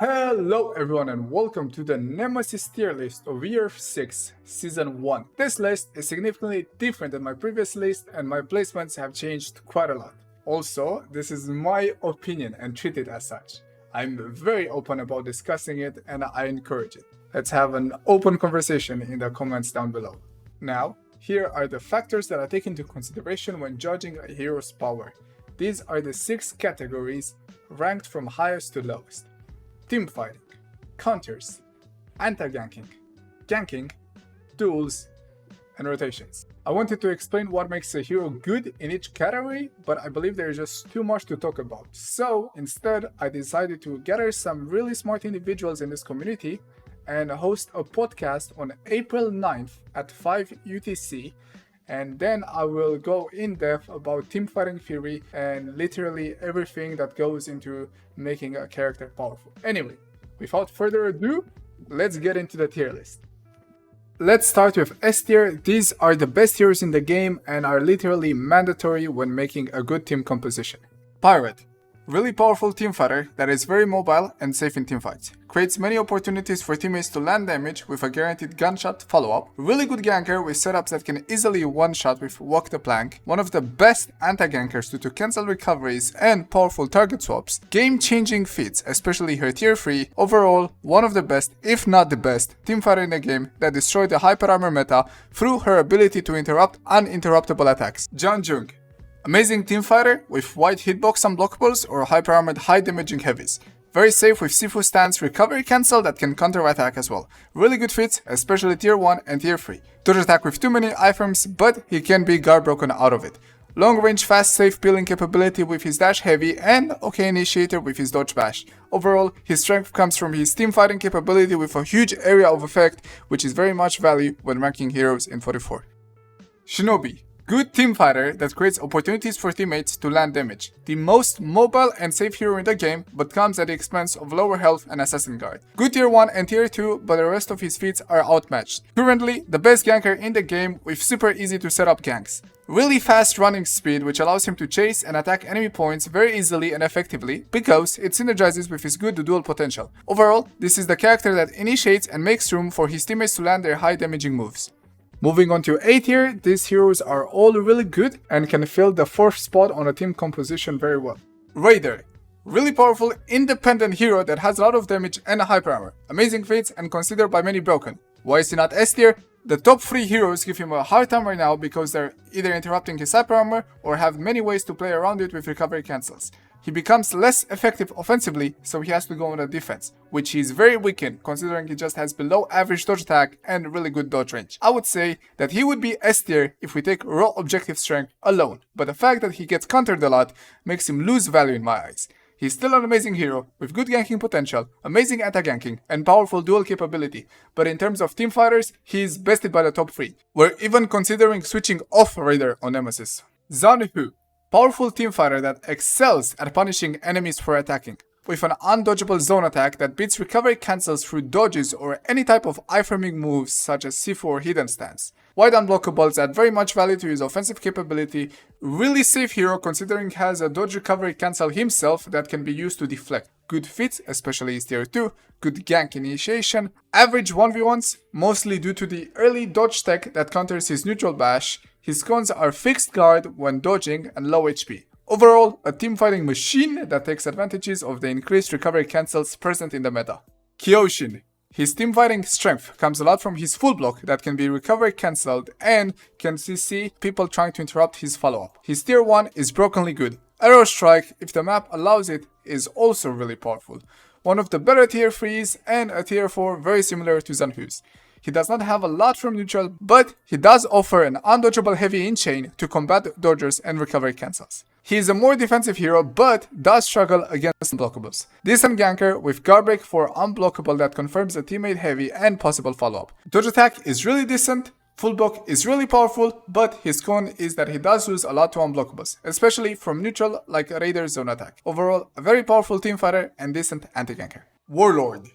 Hello everyone and welcome to the Nemesis tier list of Year 6 Season 1. This list is significantly different than my previous list and my placements have changed quite a lot. Also, this is my opinion and treat it as such. I'm very open about discussing it and I encourage it. Let's have an open conversation in the comments down below. Now, here are the factors that I take into consideration when judging a hero's power. These are the 6 categories ranked from highest to lowest. Teamfighting, counters, anti-ganking, ganking, duels, and rotations. I wanted to explain what makes a hero good in each category, but I believe there is just too much to talk about. So instead, I decided to gather some really smart individuals in this community and host a podcast on April 9th at 5 UTC. And then I will go in depth about teamfighting theory and literally everything that goes into making a character powerful. Anyway, without further ado, let's get into the tier list. Let's start with S tier. These are the best heroes in the game and are literally mandatory when making a good team composition. Pirate. Really powerful teamfighter that is very mobile and safe in teamfights. Creates many opportunities for teammates to land damage with a guaranteed gunshot follow-up. Really good ganker with setups that can easily one-shot with walk the plank. One of the best anti-gankers due to cancel recoveries and powerful target swaps. Game-changing feats, especially her tier 3. Overall, one of the best, if not the best, teamfighter in the game that destroyed the hyper armor meta through her ability to interrupt uninterruptible attacks. Jiang Jun. Amazing teamfighter with wide hitbox unblockables or hyper armored high damaging heavies. Very safe with Sifu stance recovery cancel that can counter attack as well. Really good fits, especially tier 1 and tier 3. Dojo attack with too many iframes, but he can be guard broken out of it. Long range fast safe peeling capability with his dash heavy and okay initiator with his dodge bash. Overall, his strength comes from his teamfighting capability with a huge area of effect, which is very much value when ranking heroes in 44. Shinobi. Good teamfighter that creates opportunities for teammates to land damage. The most mobile and safe hero in the game, but comes at the expense of lower health and assassin guard. Good tier 1 and tier 2, but the rest of his feats are outmatched. Currently, the best ganker in the game with super easy to set up ganks. Really fast running speed which allows him to chase and attack enemy points very easily and effectively because it synergizes with his good duel potential. Overall, this is the character that initiates and makes room for his teammates to land their high damaging moves. Moving on to A tier, these heroes are all really good and can fill the 4th spot on a team composition very well. Raider. Really powerful, independent hero that has a lot of damage and a hyper armor. Amazing feats and considered by many broken. Why is he not S tier? The top 3 heroes give him a hard time right now because they're either interrupting his hyper armor or have many ways to play around it with recovery cancels. He becomes less effective offensively, so he has to go on the defense, which he is very weak in, considering he just has below average dodge attack and really good dodge range. I would say that he would be S tier if we take raw objective strength alone, but the fact that he gets countered a lot makes him lose value in my eyes. He's still an amazing hero, with good ganking potential, amazing anti-ganking, and powerful dual capability, but in terms of team fighters, he is bested by the top 3. We're even considering switching off Raider on Nemesis. Zhanhu. Powerful teamfighter that excels at punishing enemies for attacking, with an undodgeable zone attack that beats recovery cancels through dodges or any type of iframing moves such as Sifu or hidden stance. Wide unblockables add very much value to his offensive capability. Really safe hero considering he has a dodge recovery cancel himself that can be used to deflect. Good fits, especially his tier 2, good gank initiation, average 1v1s, mostly due to the early dodge tech that counters his neutral bash. His cons are fixed guard when dodging and low HP. Overall, a teamfighting machine that takes advantages of the increased recovery cancels present in the meta. Kyoshin. His teamfighting strength comes a lot from his full block that can be recovery cancelled and can CC people trying to interrupt his follow-up. His tier 1 is brokenly good. Arrow Strike, if the map allows it, is also really powerful. One of the better tier 3s and a tier 4 very similar to Zhanhu's. He does not have a lot from neutral, but he does offer an undodgeable heavy in-chain to combat dodgers and recovery cancels. He is a more defensive hero, but does struggle against unblockables. Decent ganker with guard break for unblockable that confirms a teammate heavy and possible follow-up. Dodge attack is really decent, full block is really powerful, but his con is that he does lose a lot to unblockables, especially from neutral like Raider's zone attack. Overall, a very powerful teamfighter and decent anti-ganker. Warlord.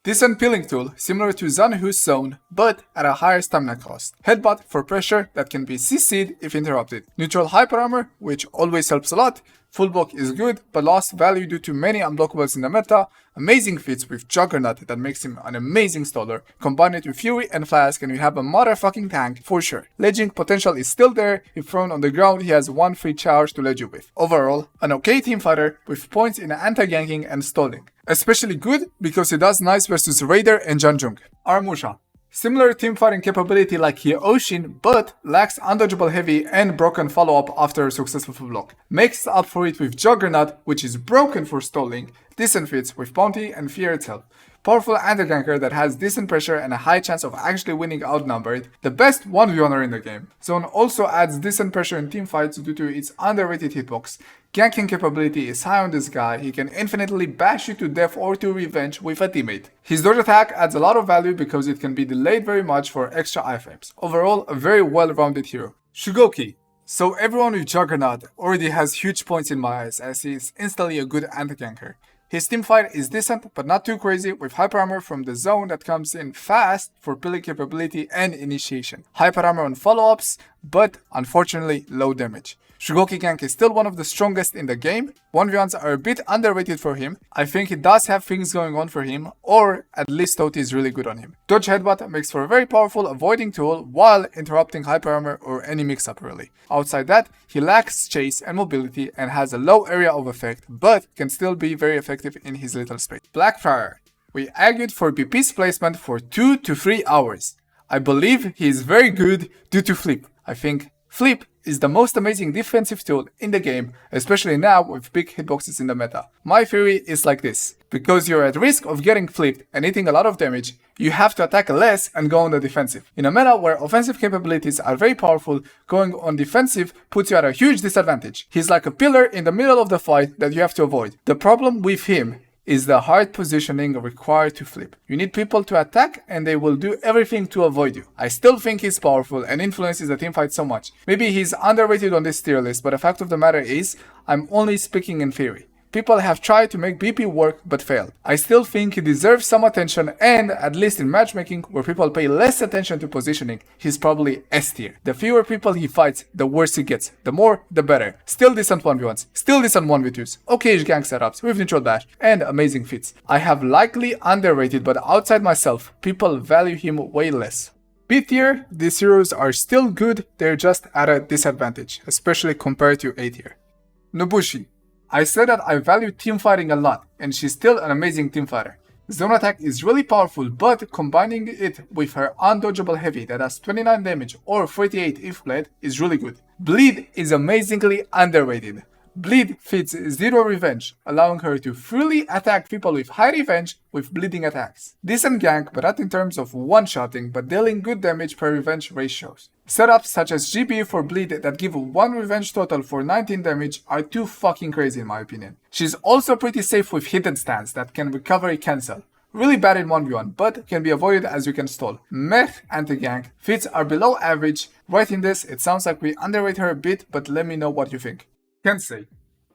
Decent peeling tool, similar to Zhanhu's zone, but at a higher stamina cost. Headbutt for pressure that can be CC'd if interrupted. Neutral hyper armor, which always helps a lot. Full block is good, but lost value due to many unblockables in the meta. Amazing feats with Juggernaut that makes him an amazing staller. Combine it with Fury and Flask and you have a motherfucking tank for sure. Ledging potential is still there. If thrown on the ground, he has one free charge to ledge you with. Overall, an okay team fighter with points in anti-ganking and stalling. Especially good because he does nice versus Raider and Jiang Jun. Aramusha. Similar team fighting capability like Kyoshin, but lacks undodgeable heavy and broken follow-up after a successful full block. Makes up for it with Juggernaut, which is broken for stalling, decent fits with Bounty and Fear itself. Powerful anti-ganker that has decent pressure and a high chance of actually winning outnumbered, the best 1v1er in the game. Zone also adds decent pressure in teamfights due to its underrated hitbox. Ganking capability is high on this guy, he can infinitely bash you to death or to revenge with a teammate. His dodge attack adds a lot of value because it can be delayed very much for extra iframes. Overall, a very well-rounded hero. Shugoki. So everyone with Juggernaut already has huge points in my eyes as he is instantly a good anti-ganker. His teamfight is decent but not too crazy with hyper armor from the zone that comes in fast for peeling capability and initiation. Hyper armor on follow-ups, but unfortunately low damage. Shugoki gank is still one of the strongest in the game. 1v1s are a bit underrated for him. I think he does have things going on for him, or at least Tote is really good on him. Dodge headbutt makes for a very powerful avoiding tool while interrupting hyper armor or any mix-up really. Outside that, he lacks chase and mobility and has a low area of effect, but can still be very effective in his little space. Blackfire. We argued for BP's placement for 2 to 3 hours. I believe he is very good due to Flip. I think Flip is the most amazing defensive tool in the game, especially now with big hitboxes in the meta. My theory is like this. Because you're at risk of getting flipped and eating a lot of damage, you have to attack less and go on the defensive. In a meta where offensive capabilities are very powerful, going on defensive puts you at a huge disadvantage. He's like a pillar in the middle of the fight that you have to avoid. The problem with him is the hard positioning required to flip. You need people to attack and they will do everything to avoid you. I still think he's powerful and influences the teamfight so much. Maybe he's underrated on this tier list, but the fact of the matter is, I'm only speaking in theory. People have tried to make BP work but failed. I still think he deserves some attention and, at least in matchmaking, where people pay less attention to positioning, he's probably S tier. The fewer people he fights, the worse he gets. The more, the better. Still decent 1v1s, still decent 1v2s, okay-ish gang setups with neutral dash, and amazing fits. I have likely underrated, but outside myself, people value him way less. B tier, these heroes are still good, they're just at a disadvantage, especially compared to A tier. Nobushi. I said that I value teamfighting a lot, and she's still an amazing teamfighter. Zone attack is really powerful, but combining it with her undodgeable heavy that has 29 damage or 48 if bled is really good. Bleed is amazingly underrated. Bleed fits zero revenge, allowing her to freely attack people with high revenge with bleeding attacks. Decent gank, but not in terms of one-shotting, but dealing good damage per revenge ratios. Setups such as GB for bleed that give 1 revenge total for 19 damage are too fucking crazy in my opinion. She's also pretty safe with hidden stance that can recovery cancel. Really bad in 1v1, but can be avoided as you can stall. Meh anti-gank, fits are below average. Writing this, it sounds like we underrate her a bit, but let me know what you think. Kensei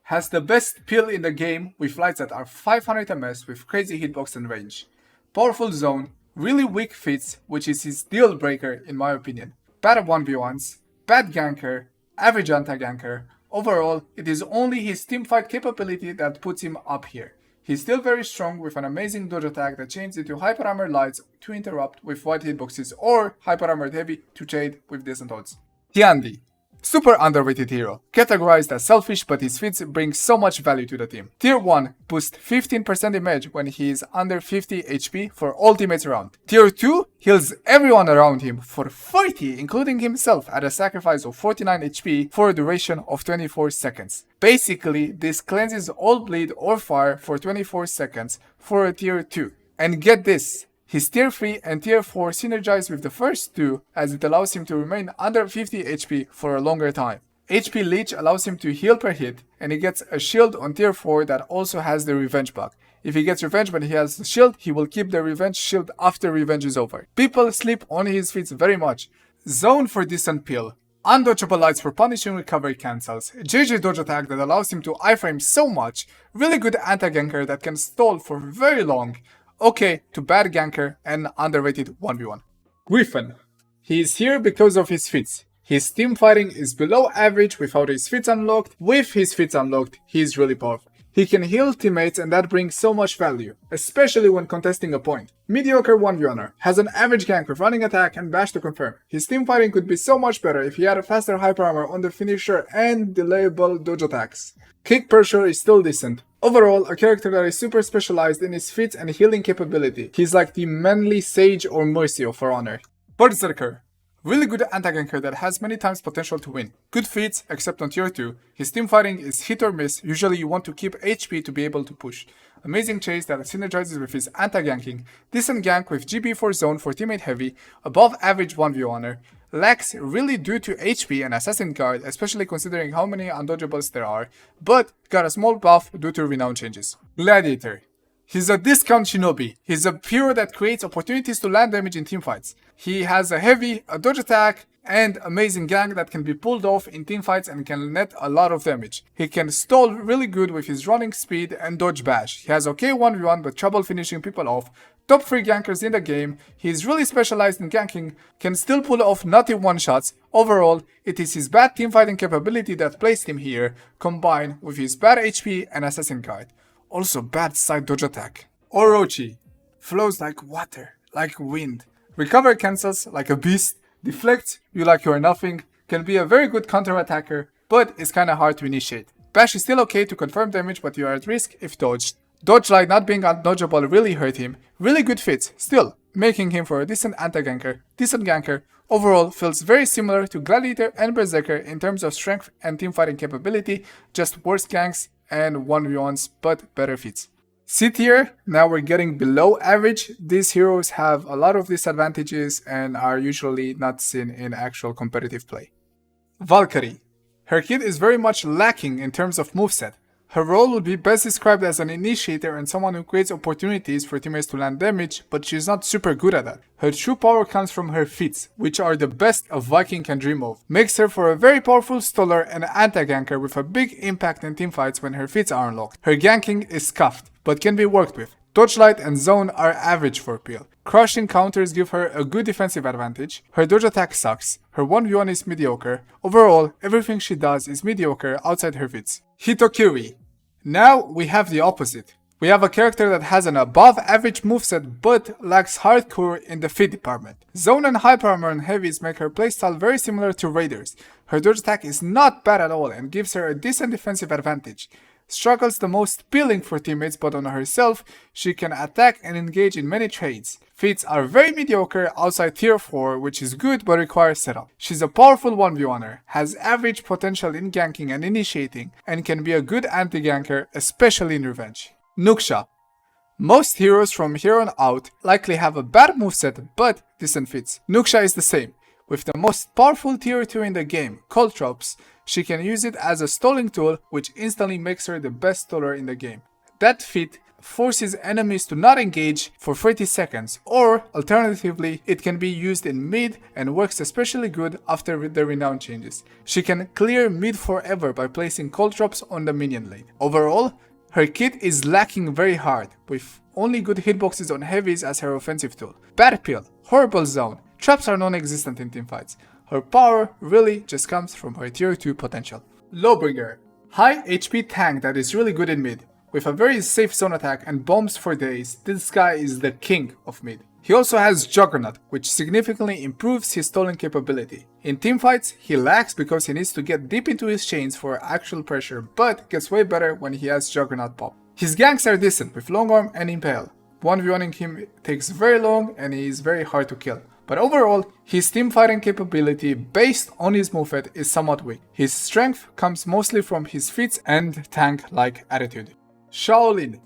has the best peel in the game with lights that are 500 ms with crazy hitbox and range. Powerful zone, really weak fits, which is his deal breaker in my opinion. Bad 1v1s, bad ganker, average anti-ganker. Overall, it is only his teamfight capability that puts him up here. He's still very strong with an amazing dodge attack that changes into hyper armor lights to interrupt with white hitboxes or hyper armored heavy to trade with decent odds. Tiandi. Super underrated hero, categorized as selfish but his feats bring so much value to the team. Tier 1 boosts 15% damage when he is under 50 HP for all teammates around. Tier 2 heals everyone around him for 40, including himself at a sacrifice of 49 HP for a duration of 24 seconds. Basically, this cleanses all bleed or fire for 24 seconds for a tier 2. And get this! His tier 3 and tier 4 synergize with the first two as it allows him to remain under 50 HP for a longer time. HP Leech allows him to heal per hit and he gets a shield on tier 4 that also has the revenge bug. If he gets revenge when he has the shield, he will keep the revenge shield after revenge is over. People sleep on his feats very much. Zone for decent peel. Undodgeable lights for punishing recovery cancels. JJ dodge attack that allows him to iframe so much. Really good anti-ganker that can stall for very long. okay to bad ganker and underrated 1v1. Gryphon. He is here because of his feats. His team fighting is below average without his feats unlocked. With his feats unlocked, he is really powerful. He can heal teammates and that brings so much value, especially when contesting a point. Mediocre 1v1er, has an average gank with running attack and bash to confirm. His team fighting could be so much better if he had a faster hyper armor on the finisher and delayable dojo attacks. Kick pressure is still decent. Overall, a character that is super specialized in his feats and healing capability. He's like the manly sage or mercy of For Honor. Berserker. Really good anti-ganker that has many times potential to win. Good feats, except on tier 2. His team fighting is hit or miss, usually you want to keep HP to be able to push. Amazing chase that synergizes with his anti-ganking. Decent gank with GB for zone for teammate heavy. Above average 1v1er. Lacks really due to HP and Assassin Guard, especially considering how many undodgeables there are. But got a small buff due to renown changes. Gladiator. He's a discount Shinobi. He's a hero that creates opportunities to land damage in teamfights. He has a heavy, a dodge attack, and amazing gank that can be pulled off in teamfights and can net a lot of damage. He can stall really good with his running speed and dodge bash. He has okay 1v1 but trouble finishing people off. Top 3 gankers in the game. He is really specialized in ganking, can still pull off nutty one-shots. Overall, it is his bad teamfighting capability that placed him here, combined with his bad HP and Assassin Guard. Also bad side dodge attack. Orochi. Flows like water, like wind. Recover cancels like a beast. Deflects you like you are nothing. Can be a very good counter attacker, but it's kinda hard to initiate. Bash is still okay to confirm damage, but you are at risk if dodged. Dodge Light not being undodgeable really hurt him. Really good fits, still, making him for a decent anti-ganker, decent ganker. Overall, feels very similar to Gladiator and Berserker in terms of strength and teamfighting capability, just worse ganks and 1v1s, but better feats. C tier, now we're getting below average. These heroes have a lot of disadvantages and are usually not seen in actual competitive play. Valkyrie. Her kit is very much lacking in terms of moveset. Her role would be best described as an initiator and someone who creates opportunities for teammates to land damage, but she's not super good at that. Her true power comes from her feats, which are the best a Viking can dream of. Makes her for a very powerful staller and anti-ganker with a big impact in teamfights when her feats are unlocked. Her ganking is scuffed, but can be worked with. Dodge Light and Zone are average for Peel. Crushing counters give her a good defensive advantage. Her dodge attack sucks. Her 1v1 is mediocre. Overall, everything she does is mediocre outside her feats. Hitokiri. Now we have the opposite. We have a character that has an above average moveset but lacks hardcore in the feat department. Zone and hyper armor and heavies make her playstyle very similar to Raiders. Her dodge attack is not bad at all and gives her a decent defensive advantage. Struggles the most peeling for teammates, but on herself, she can attack and engage in many trades. Feats are very mediocre outside tier 4, which is good but requires setup. She's a powerful 1v1er, has average potential in ganking and initiating, and can be a good anti-ganker, especially in revenge. Nuxia. Most heroes from here on out likely have a bad moveset but decent feats. Nuxia is the same. With the most powerful tier 2 in the game, Cold Drops, she can use it as a stalling tool, which instantly makes her the best staller in the game. That feat forces enemies to not engage for 30 seconds, or alternatively, it can be used in mid and works especially good after the renown changes. She can clear mid forever by placing Cold Drops on the minion lane. Overall, her kit is lacking very hard, with only good hitboxes on heavies as her offensive tool. Bad Peel, horrible zone, traps are non-existent in teamfights. Her power really just comes from her tier 2 potential. Lawbringer. High HP tank that is really good in mid. With a very safe zone attack and bombs for days, this guy is the king of mid. He also has Juggernaut, which significantly improves his stalling capability. In teamfights, he lacks because he needs to get deep into his chains for actual pressure, but gets way better when he has Juggernaut pop. His ganks are decent with long arm and impale. 1v1ing him takes very long and he is very hard to kill. But overall, his teamfighting capability based on his moveset is somewhat weak. His strength comes mostly from his feats and tank-like attitude. Shaolin.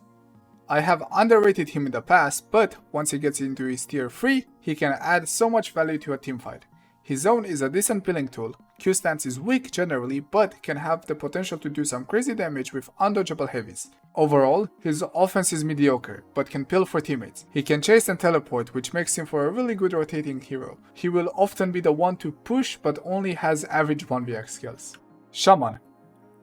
I have underrated him in the past, but once he gets into his tier 3, he can add so much value to a teamfight. His zone is a decent peeling tool. Q stance is weak generally, but can have the potential to do some crazy damage with undodgeable heavies. Overall, his offense is mediocre, but can peel for teammates. He can chase and teleport, which makes him for a really good rotating hero. He will often be the one to push, but only has average 1vx skills. Shaman.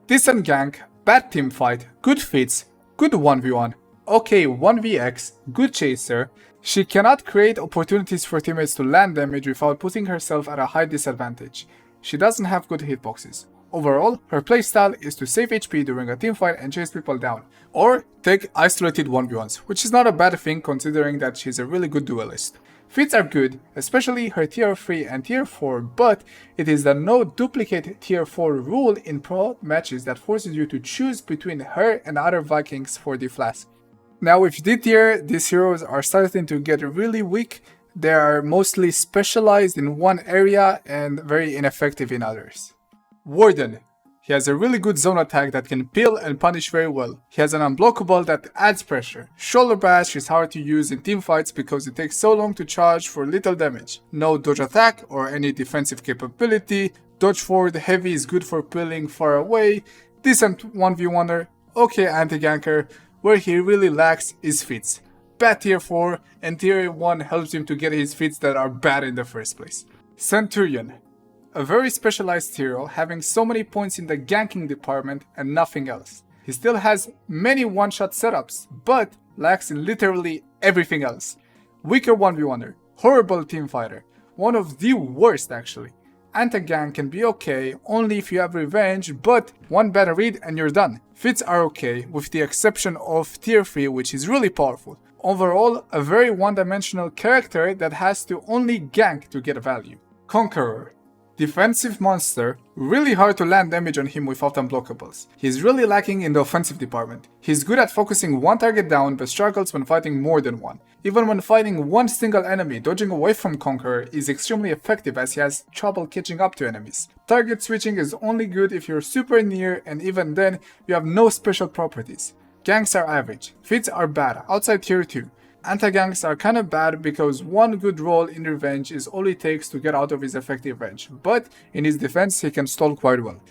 Decent gank, bad teamfight, good feats, good 1v1, okay 1vx, good chaser, she cannot create opportunities for teammates to land damage without putting herself at a high disadvantage. She doesn't have good hitboxes. Overall, her playstyle is to save HP during a teamfight and chase people down, or take isolated 1v1s, which is not a bad thing considering that she's a really good duelist. Feats are good, especially her tier 3 and tier 4, but it is the no duplicate tier 4 rule in pro matches that forces you to choose between her and other Vikings for the flask. Now with D tier, these heroes are starting to get really weak. They are mostly specialized in one area and very ineffective in others. Warden. He has a really good zone attack that can peel and punish very well. He has an unblockable that adds pressure. Shoulder bash is hard to use in teamfights because it takes so long to charge for little damage. No dodge attack or any defensive capability. Dodge forward heavy is good for peeling far away. Decent 1v1er. Okay anti-ganker. Where he really lacks is feats. Bad tier 4 and tier 1 helps him to get his feats that are bad in the first place. Centurion. A very specialized hero, having so many points in the ganking department and nothing else. He still has many one-shot setups, but lacks in literally everything else. Weaker 1v1er, horrible teamfighter, one of the worst actually. Anti-gank can be okay only if you have revenge, but one bad read and you're done. Feats are okay, with the exception of tier 3, which is really powerful. Overall, a very one-dimensional character that has to only gank to get value. Conqueror. Defensive monster, really hard to land damage on him without unblockables. He's really lacking in the offensive department. He's good at focusing one target down but struggles when fighting more than one. Even when fighting one single enemy, dodging away from Conqueror is extremely effective as he has trouble catching up to enemies. Target switching is only good if you're super near, and even then you have no special properties. Ganks are average. Feats are bad, outside tier 2. Anti-ganks are kinda bad because one good roll in revenge is all it takes to get out of his effective range, but in his defense he can stall quite well.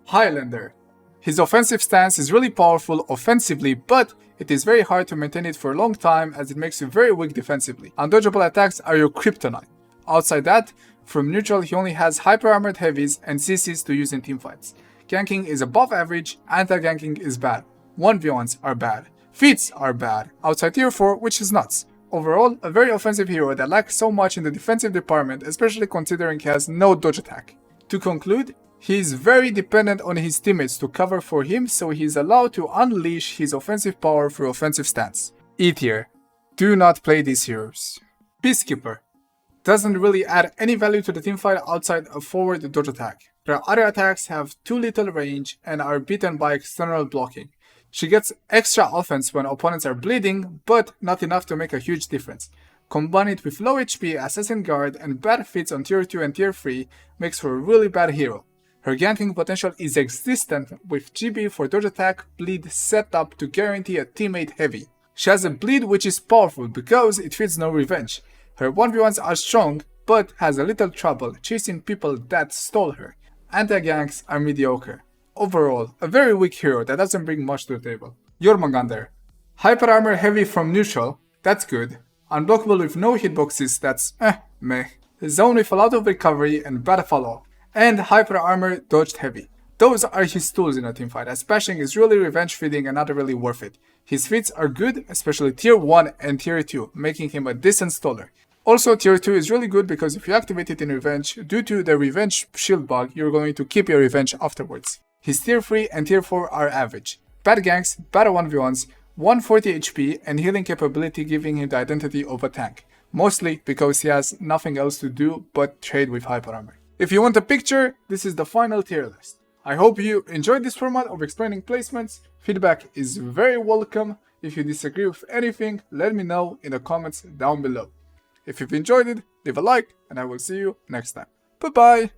Highlander. His offensive stance is really powerful offensively, but it is very hard to maintain it for a long time as it makes you very weak defensively. Undodgeable attacks are your kryptonite. Outside that, from neutral he only has hyper armored heavies and CCs to use in teamfights. Ganking is above average, anti-ganking is bad. 1v1s are bad. Feats are bad, outside tier 4, which is nuts. Overall, a very offensive hero that lacks so much in the defensive department, especially considering he has no dodge attack. To conclude, he is very dependent on his teammates to cover for him, so he is allowed to unleash his offensive power through offensive stance. E tier. Do not play these heroes. Peacekeeper. Doesn't really add any value to the teamfight outside a forward dodge attack. Her other attacks have too little range and are beaten by external blocking. She gets extra offense when opponents are bleeding, but not enough to make a huge difference. Combine it with low HP, Assassin Guard, and bad feats on tier 2 and tier 3 makes her a really bad hero. Her ganking potential is existent with GB for dodge attack bleed set up to guarantee a teammate heavy. She has a bleed which is powerful because it feeds no revenge. Her 1v1s are strong, but has a little trouble chasing people that stole her. Anti-ganks are mediocre. Overall, a very weak hero that doesn't bring much to the table. Jormungandr. Hyper armor heavy from neutral, that's good. Unblockable with no hitboxes, that's meh. Zone with a lot of recovery and bad follow. And hyper armor dodged heavy. Those are his tools in a teamfight, as bashing is really revenge feeding and not really worth it. His feats are good, especially tier 1 and tier 2, making him a decent staller. Also, tier 2 is really good because if you activate it in revenge, due to the revenge shield bug, you're going to keep your revenge afterwards. His tier 3 and tier 4 are average. Bad ganks, bad 1v1s, 140 HP and healing capability giving him the identity of a tank. Mostly because he has nothing else to do but trade with hyper armor. If you want a picture, this is the final tier list. I hope you enjoyed this format of explaining placements. Feedback is very welcome. If you disagree with anything, let me know in the comments down below. If you've enjoyed it, leave a like and I will see you next time. Bye bye!